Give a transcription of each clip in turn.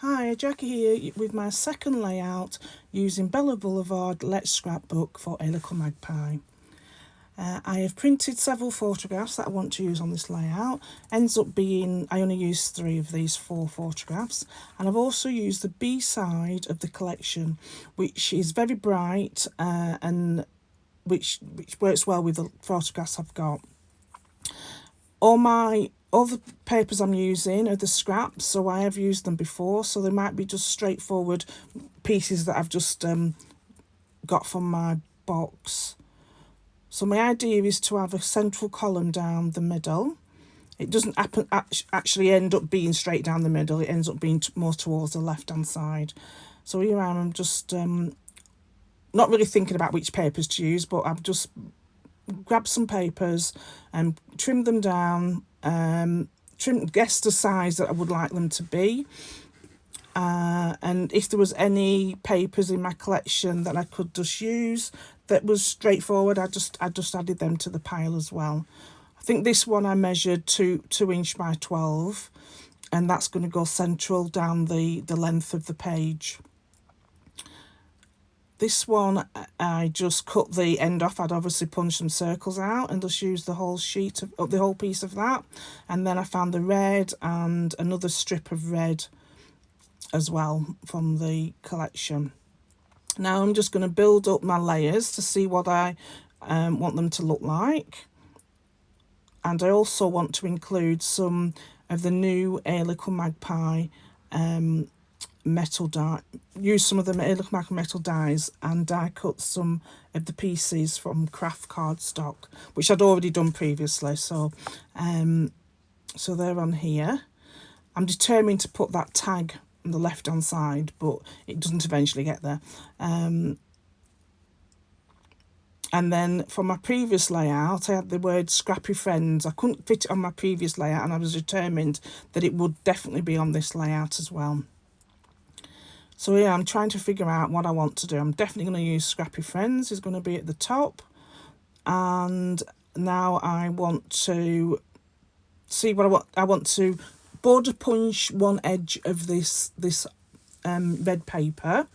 Hi, Jackie here with my second layout using Bella Blvd Let's Scrapbook for Hey Little Magpie. I have printed several photographs that I want to use on this layout. Ends up being, I only used 3 of these 4 photographs, and I've also used the B side of the collection, which is very bright and which works well with the photographs I've got. All the papers I'm using are the scraps, so I have used them before, so they might be just straightforward pieces that I've just got from my box. So my idea is to have a central column down the middle. It doesn't actually end up being straight down the middle, it ends up being more towards the left hand side. So here I am, I'm just not really thinking about which papers to use, but I've just grabbed some papers and trimmed them down, guessed the size that I would like them to be, and if there was any papers in my collection that I could just use that was straightforward, I just added them to the pile as well. I think this one I measured 2 inch by 12, and that's going to go central down the length of the page. This one, I just cut the end off. I'd obviously punched some circles out and just used the whole sheet of the whole piece of that. And then I found the red and another strip of red as well from the collection. Now I'm just going to build up my layers to see what I want them to look like. And I also want to include some of the new Hey Little Magpie metal die, use some of the Hey Little Magpie metal dies and die cut some of the pieces from craft cardstock, which I'd already done previously. So they're on here. I'm determined to put that tag on the left hand side, but it doesn't eventually get there. And then for my previous layout, I had the word Scrappy Friends. I couldn't fit it on my previous layout, and I was determined that it would definitely be on this layout as well. So yeah, I'm trying to figure out what I want to do. I'm definitely going to use Scrappy Friends, is going to be at the top. And now I want to see what I want. I want to border punch one edge of this red paper.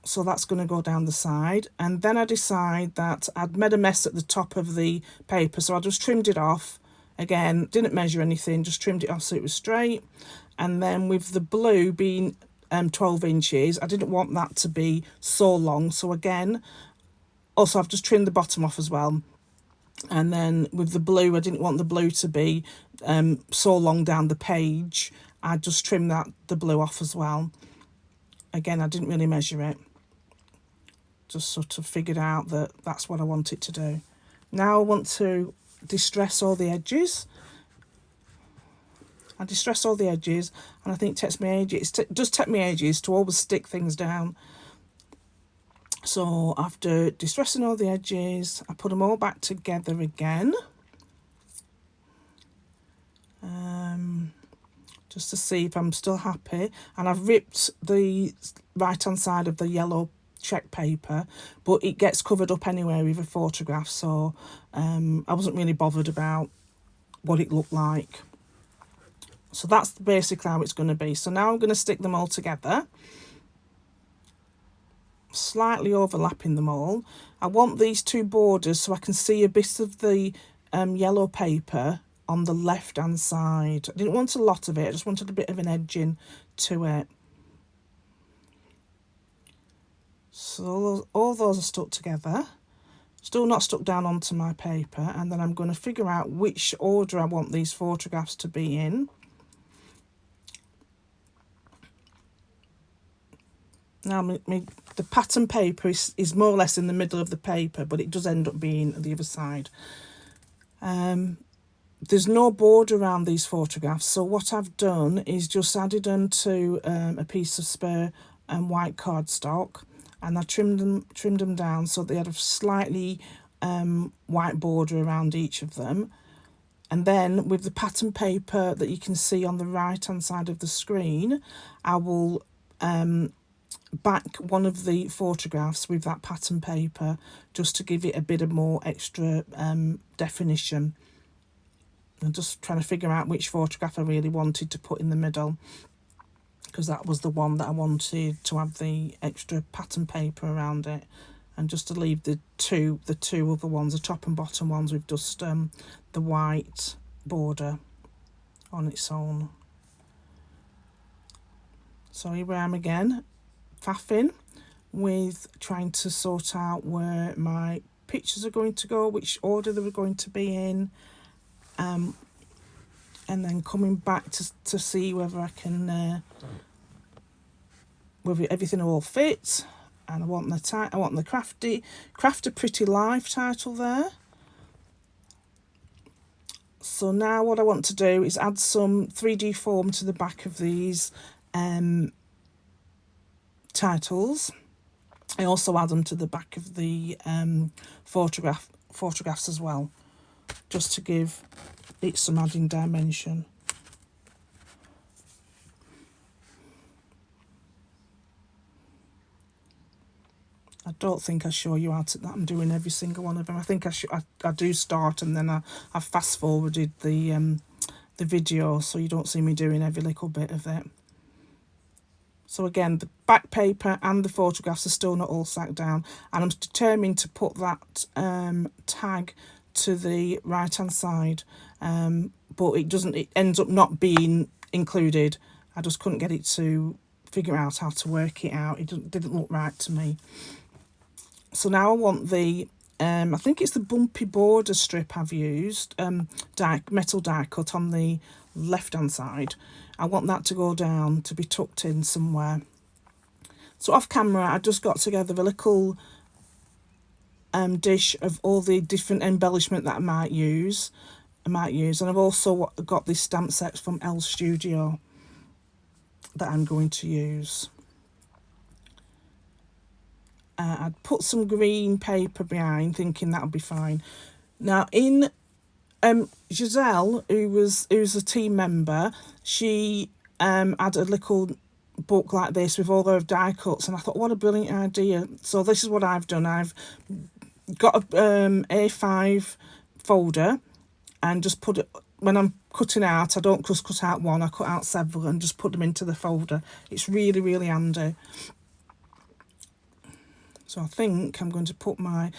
So that's going to go down the side. And then I decide that I'd made a mess at the top of the paper, so I just trimmed it off. Again, didn't measure anything, just trimmed it off so it was straight. And then with the blue being 12 inches, I didn't want that to be so long. So again, also I've just trimmed the bottom off as well. And then with the blue, I didn't want the blue to be so long down the page. I just trimmed the blue off as well. Again, I didn't really measure it. Just sort of figured out that that's what I want it to do. Now I want to distress all the edges. I distress all the edges, and I think it takes me ages. It does take me ages to always stick things down. So after distressing all the edges, I put them all back together again. Just to see if I'm still happy. And I've ripped the right-hand side of the yellow check paper, but it gets covered up anyway with a photograph, so I wasn't really bothered about what it looked like. So that's basically how it's going to be. So now I'm going to stick them all together, slightly overlapping them all. I want these 2 borders so I can see a bit of the yellow paper on the left hand side. I didn't want a lot of it, I just wanted a bit of an edging to it. So all those are stuck together, still not stuck down onto my paper. And then I'm going to figure out which order I want these photographs to be in. Now the pattern paper is more or less in the middle of the paper, but it does end up being the other side. There's no border around these photographs, so what I've done is just added them to a piece of spare white cardstock, and I trimmed them down so they had a slightly white border around each of them. And then with the pattern paper that you can see on the right hand side of the screen, I will back one of the photographs with that pattern paper just to give it a bit of more extra definition. I'm just trying to figure out which photograph I really wanted to put in the middle. because that was the one that I wanted to have the extra pattern paper around it, and just to leave the two other ones, the top and bottom ones, with just the white border on its own. So here I am again, faffing with trying to sort out where my pictures are going to go, which order they were going to be in, and then coming back to see whether I can whether everything all fits. And I want the Craft a Pretty Life title there. So now what I want to do is add some 3D form to the back of these titles. I also add them to the back of the photographs as well, just to give it some adding dimension. I don't think I show you how to, that I'm doing every single one of them. I think I do start, and then I fast forwarded the video, so you don't see me doing every little bit of it. So again, the back paper and the photographs are still not all sacked down, and I'm determined to put that tag to the right hand side, but it ends up not being included. I just couldn't get it to figure out how to work it out. It didn't look right to me. So now I want the I think it's the bumpy border strip I've used, metal die cut on the left hand side. I want that to go down, to be tucked in somewhere. So off camera I just got together a little dish of all the different embellishment that I might use, and I've also got this stamp set from Elle Studio that I'm going to use. I'd put some green paper behind, thinking that would be fine. Now in Giselle, who's a team member, she had a little book like this with all her die cuts, and I thought, what a brilliant idea. So this is what I've done. I've got a A5 folder, and just put it, when I'm cutting out, I don't just cut out one, I cut out several and just put them into the folder. It's really, really handy. So I think I'm going to put my,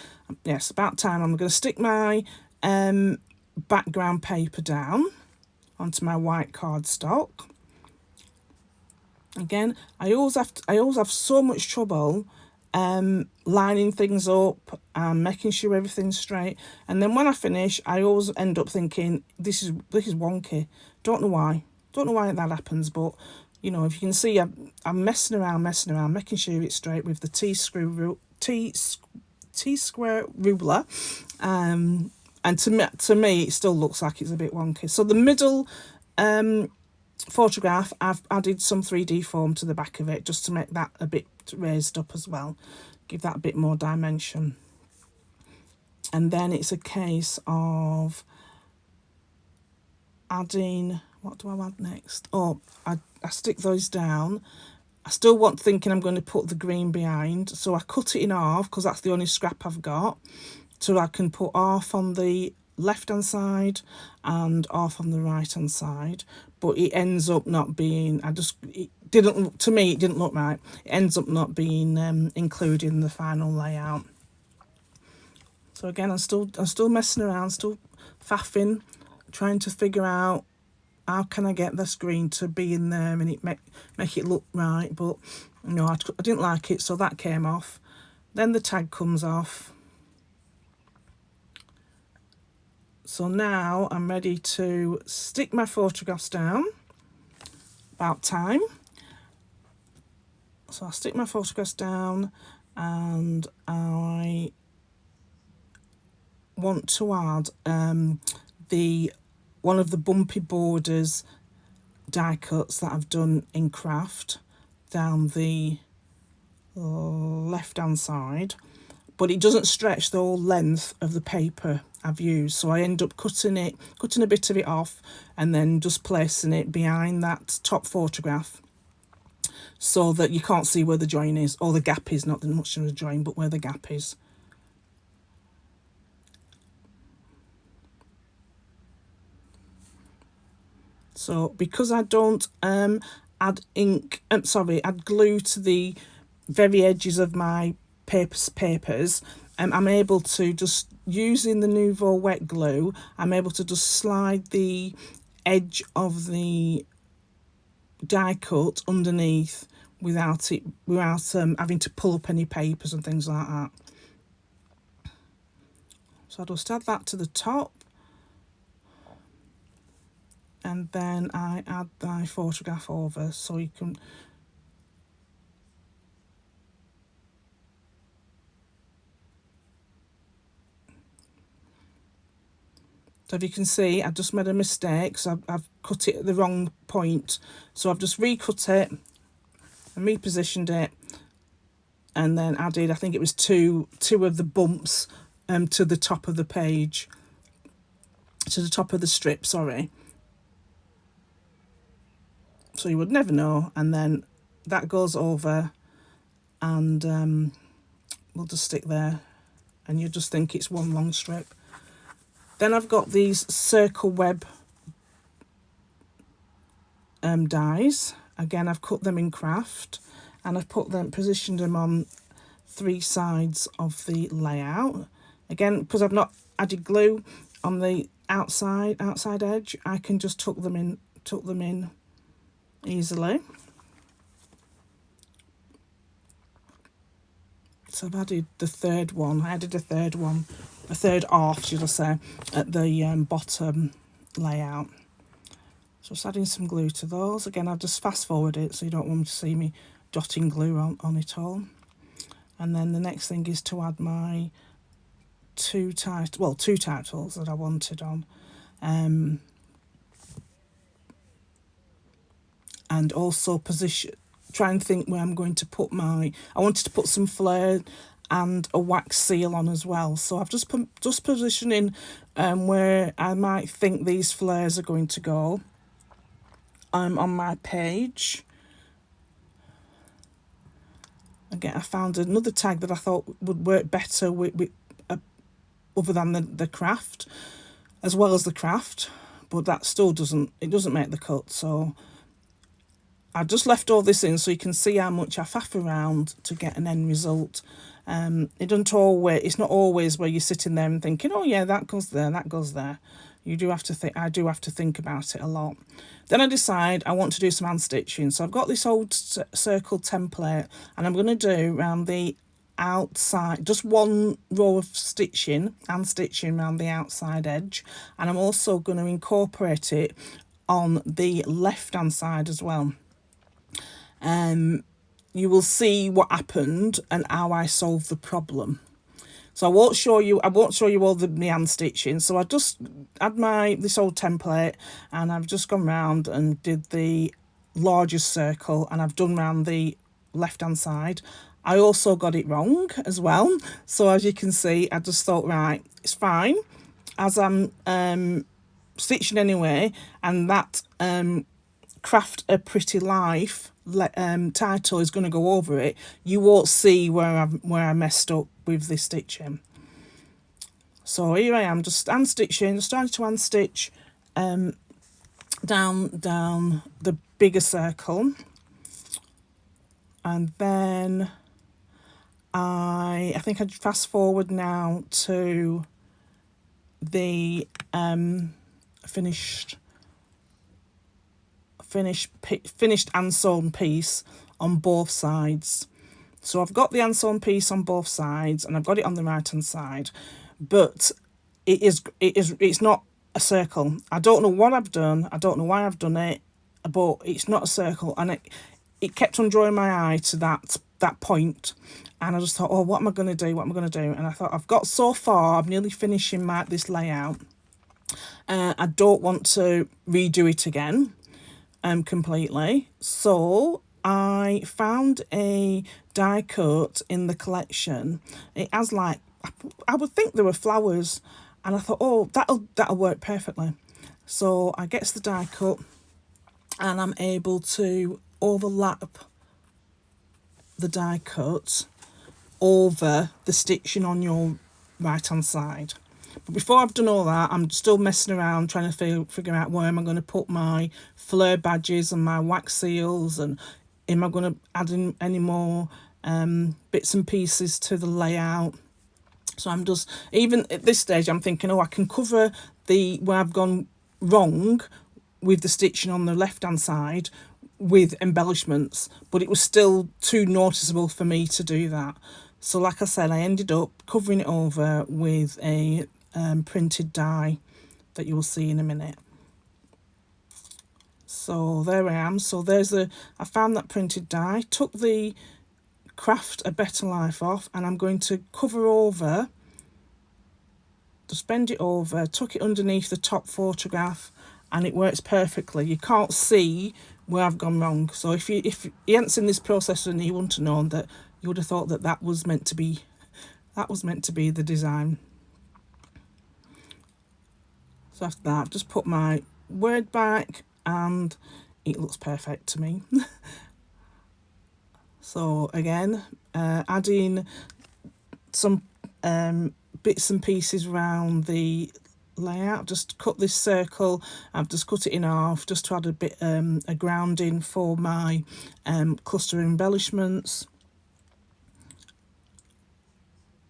yes, about time, I'm going to stick my background paper down onto my white cardstock. Again, I always have so much trouble lining things up and making sure everything's straight. And then when I finish, I always end up thinking, this is wonky. Don't know why that happens, but you know, if you can see, I'm messing around, making sure it's straight with the T-square ruler, and to me, it still looks like it's a bit wonky. So the middle photograph, I've added some 3D form to the back of it, just to make that a bit raised up as well, give that a bit more dimension. And then it's a case of adding, what do I add next? Oh, I stick those down. I still thinking I'm going to put the green behind, so I cut it in half, because that's the only scrap I've got, so I can put half on the left hand side and half on the right hand side. But it ends up not being, it didn't look right. It ends up not being included in the final layout. So again, I'm still messing around, still faffing, trying to figure out how can I get this green to be in there and it make it look right. But you know, I didn't like it, so that came off. Then the tag comes off. So now I'm ready to stick my photographs down. About time. So I stick my photographs down, and I want to add one of the bumpy borders die cuts that I've done in Craft down the left hand side, but it doesn't stretch the whole length of the paper I've used, so I end up cutting a bit of it off and then just placing it behind that top photograph, so that you can't see where the join is, or the gap is, not much of a join, but where the gap is. So because I don't add ink, add glue to the very edges of my papers, I'm able to just, using the Nouveau wet glue, I'm able to just slide the edge of the die cut underneath without having to pull up any papers and things like that. So I'll just add that to the top, and then I add my photograph over, so you can, so if you can see, I've just made a mistake, so I've cut it at the wrong point, so I've just recut it and repositioned it, and then added, I think it was two of the bumps to the top of the page, to the top of the strip, sorry. So you would never know, and then that goes over, and we'll just stick there, and you just think it's one long strip. Then I've got these circle web dies. Again, I've cut them in craft, and I've positioned them on 3 sides of the layout. Again, because I've not added glue on the outside edge, I can just tuck them in easily. So I've added the third one. I added a third off, should I say, at the bottom layout. So just adding some glue to those. Again, I've just fast forward it, so you don't want to see me dotting glue on it all. And then the next thing is to add my two titles that I wanted on. And also try and think where I'm going to put I wanted to put some flair and a wax seal on as well. So I've just positioning where I might think these flares are going to go on my page. Again, I found another tag that I thought would work better with other than the craft, as well as the craft, but that still doesn't make the cut. So I just left all this in so you can see how much I faff around to get an end result. It's not always where you're sitting there and thinking, oh yeah, that goes there, that goes there. I do have to think about it a lot. Then I decide I want to do some hand stitching. So I've got this old circle template, and I'm going to do around the outside, just one row of hand stitching around the outside edge, and I'm also going to incorporate it on the left hand side as well. You will see what happened and how I solved the problem. So I won't show you all the hand stitching. So I just had this old template, and I've just gone round and did the largest circle, and I've done round the left hand side. I also got it wrong as well. So as you can see, I just thought, right, it's fine, as I'm stitching anyway, and that Craft a Pretty Life title is going to go over it. You won't see where I messed up with the stitching. So here I am, just hand stitching, just starting to hand stitch down the bigger circle, and then I think I'd fast forward now to the finished and sewn piece on both sides. So I've got the hand sewn piece on both sides, and I've got it on the right hand side, but it's not a circle. I don't know what I've done. I don't know why I've done it, but it's not a circle, and it kept on drawing my eye to that point, and I just thought, oh, what am I going to do? And I thought, I've got so far, I'm nearly finishing this layout. I don't want to redo it again completely. So I found a die cut in the collection. It has, like, I would think there were flowers, and I thought, oh, that'll work perfectly. So I get the die cut, and I'm able to overlap the die cut over the stitching on your right hand side. But before I've done all that, I'm still messing around trying to figure out where am I going to put my fleur badges and my wax seals, and am I going to add in any more bits and pieces to the layout. So I'm just, even at this stage, I'm thinking, oh, I can cover where I've gone wrong with the stitching on the left hand side with embellishments, but it was still too noticeable for me to do that. So like I said, I ended up covering it over with a printed die that you will see in a minute. So there I am. So I found that printed die, took the Craft a Better Life off, and I'm going to cover over, just bend it over, tuck it underneath the top photograph, and it works perfectly. You can't see where I've gone wrong. So if you hadn't seen this process and you wouldn't have known, that you would have thought that was meant to be the design. So after that, I've just put my word back and it looks perfect to me. So again, adding some bits and pieces around the layout. Just cut this circle, I've just cut it in half just to add a bit a grounding for my cluster embellishments,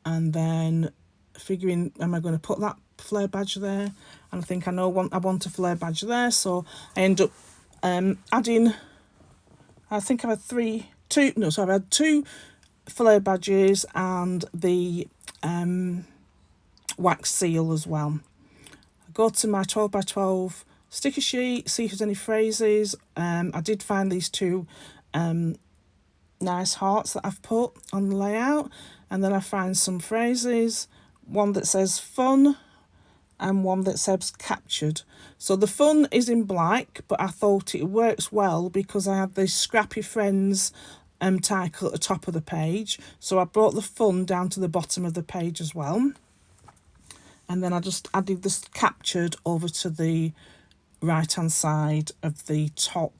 and then figuring, am I going to put that flare badge there? And I think I know I want a flare badge there, so I end up adding, I think I've had two flare badges and the wax seal as well. I go to my 12 by 12 sticker sheet, see if there's any phrases. I did find these two nice hearts that I've put on the layout, and then I find some phrases, one that says fun and one that says captured. So the fun is in black, but I thought it works well because I had the Scrappy Friends title at the top of the page, so I brought the fun down to the bottom of the page as well, and then I just added this captured over to the right hand side of the top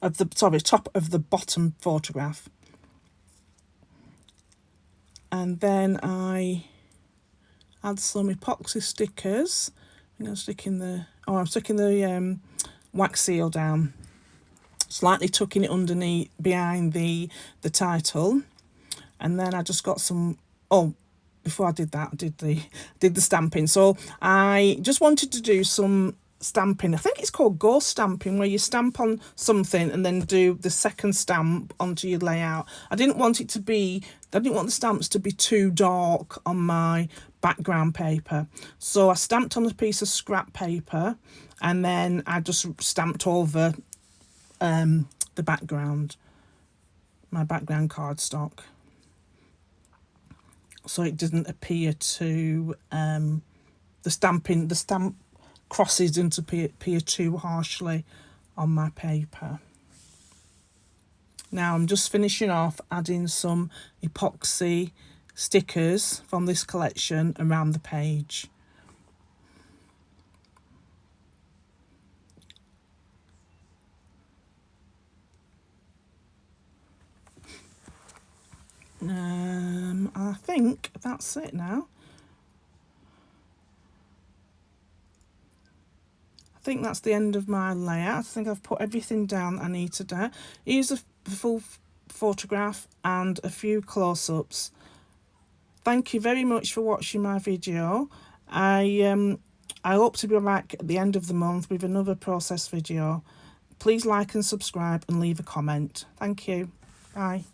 of the bottom photograph. And then I add some epoxy stickers. I'm sticking the wax seal down, slightly tucking it underneath behind the title. And then I just got some, before I did that, I did the stamping. So I just wanted to do some stamping. I think it's called ghost stamping, where you stamp on something and then do the second stamp onto your layout. I didn't want the stamps to be too dark on my background paper, so I stamped on a piece of scrap paper and then I just stamped over the background, my background cardstock, so it didn't appear to the stamp crosses didn't appear too harshly on my paper. Now I'm just finishing off adding some epoxy stickers from this collection around the page. I think that's it now. I think that's the end of my layout. I think I've put everything down I need to do. Here's a full photograph and a few close-ups. Thank you very much for watching my video. I hope to be back at the end of the month with another process video. Please like and subscribe and leave a comment. Thank you. Bye.